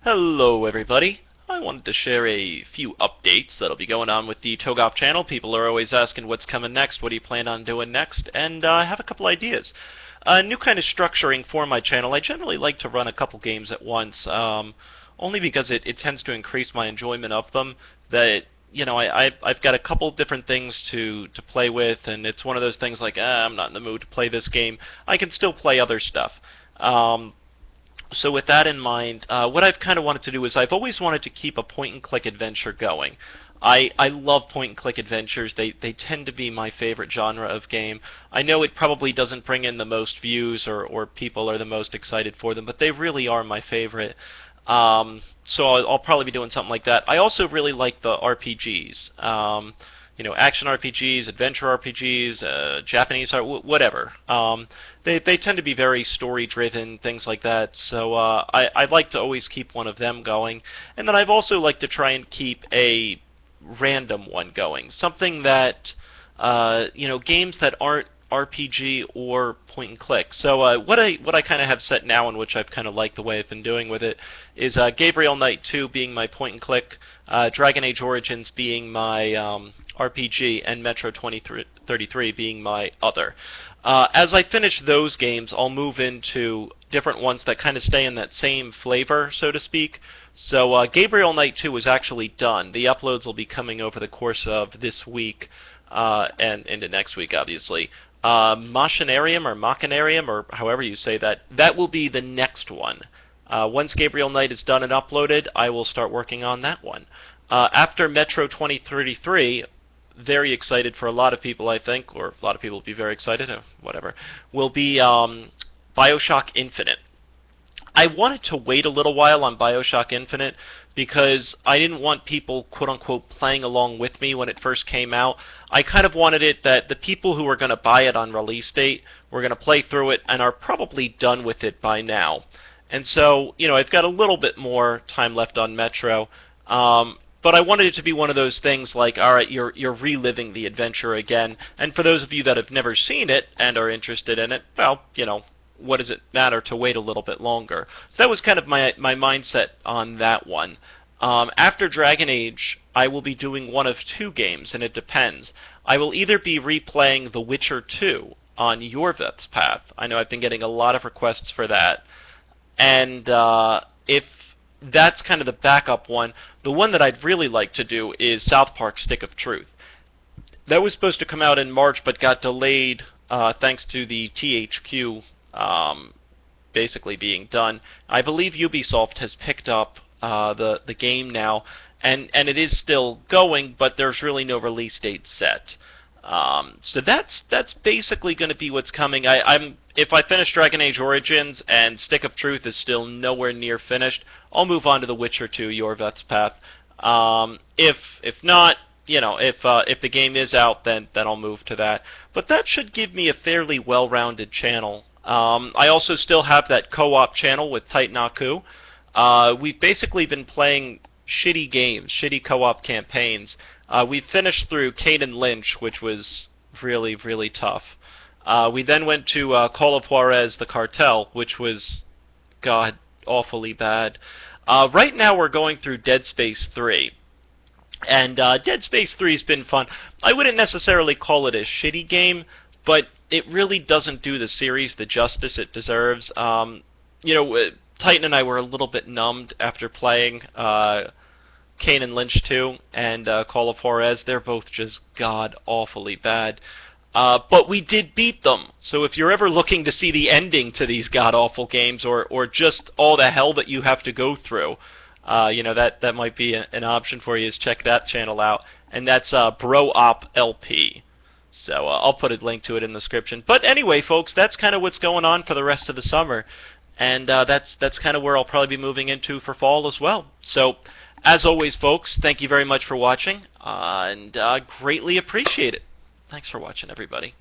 Hello everybody. I wanted to share a few updates that'll be going on with the Toegoff channel. People are always asking what's coming next, what do you plan on doing next, and I have a couple ideas. A new kind of structuring for my channel. I generally like to run a couple games at once, only because it tends to increase my enjoyment of them. That I've got a couple different things to play with, and it's one of those things like, I'm not in the mood to play this game. I can still play other stuff. So with that in mind, what I've kind of wanted to do is I've always wanted to keep a point-and-click adventure going. I love point-and-click adventures. They tend to be my favorite genre of game. I know it probably doesn't bring in the most views or people are the most excited for them, but they really are my favorite. So I'll probably be doing something like that. I also really like the RPGs. Action RPGs, adventure RPGs, Japanese whatever. They tend to be very story-driven, things like that. So I like to always keep one of them going, and then I've also liked to try and keep a random one going, something that games that aren't RPG or point and click. So what I kind of have set now, and which I've kind of liked the way I've been doing with it, is Gabriel Knight 2 being my point and click, Dragon Age Origins being my RPG, and Metro 2033 being my other. As I finish those games, I'll move into different ones that kind of stay in that same flavor, so to speak. So Gabriel Knight 2 is actually done. The uploads will be coming over the course of this week and into next week, obviously. Machinarium, or however you say that, that will be the next one. Once Gabriel Knight is done and uploaded, I will start working on that one. After Metro 2033, very excited for a lot of people, I think, or a lot of people will be very excited, or whatever, will be Bioshock Infinite. I wanted to wait a little while on Bioshock Infinite because I didn't want people, quote-unquote, playing along with me when it first came out. I kind of wanted it that the people who were going to buy it on release date were going to play through it and are probably done with it by now. And so, I've got a little bit more time left on Metro, but I wanted it to be one of those things like, alright, you're reliving the adventure again, and for those of you that have never seen it and are interested in it, well, what does it matter to wait a little bit longer? So that was kind of my mindset on that one. After Dragon Age, I will be doing one of two games, and it depends. I will either be replaying The Witcher 2 on Yorveth's Path. I know I've been getting a lot of requests for that. And if that's kind of the backup one, the one that I'd really like to do is South Park Stick of Truth. That was supposed to come out in March, but got delayed thanks to the THQ basically being done. I believe Ubisoft has picked up the game now, and it is still going, but there's really no release date set. So that's basically going to be what's coming. If I finish Dragon Age Origins and Stick of Truth is still nowhere near finished, I'll move on to The Witcher 2, Yorveth's Path. If not, if the game is out, then I'll move to that. But that should give me a fairly well-rounded channel. I also still have that co-op channel with Titanaku. We've basically been playing shitty games, shitty co-op campaigns. We finished through Kane and Lynch, which was really, really tough. We then went to Call of Juarez, the Cartel, which was, God, awfully bad. Right now we're going through Dead Space 3. And Dead Space 3 has been fun. I wouldn't necessarily call it a shitty game, but it really doesn't do the series the justice it deserves. Titan and I were a little bit numbed after playing Kane and Lynch 2 and Call of Juarez. They're both just god-awfully bad. But we did beat them. So if you're ever looking to see the ending to these god-awful games, or just all the hell that you have to go through, that might be an option for you, is check that channel out. And that's Bro Op LP. So I'll put a link to it in the description. But anyway, folks, that's kind of what's going on for the rest of the summer. And that's kind of where I'll probably be moving into for fall as well. So, as always, folks, thank you very much for watching, and greatly appreciate it. Thanks for watching, everybody.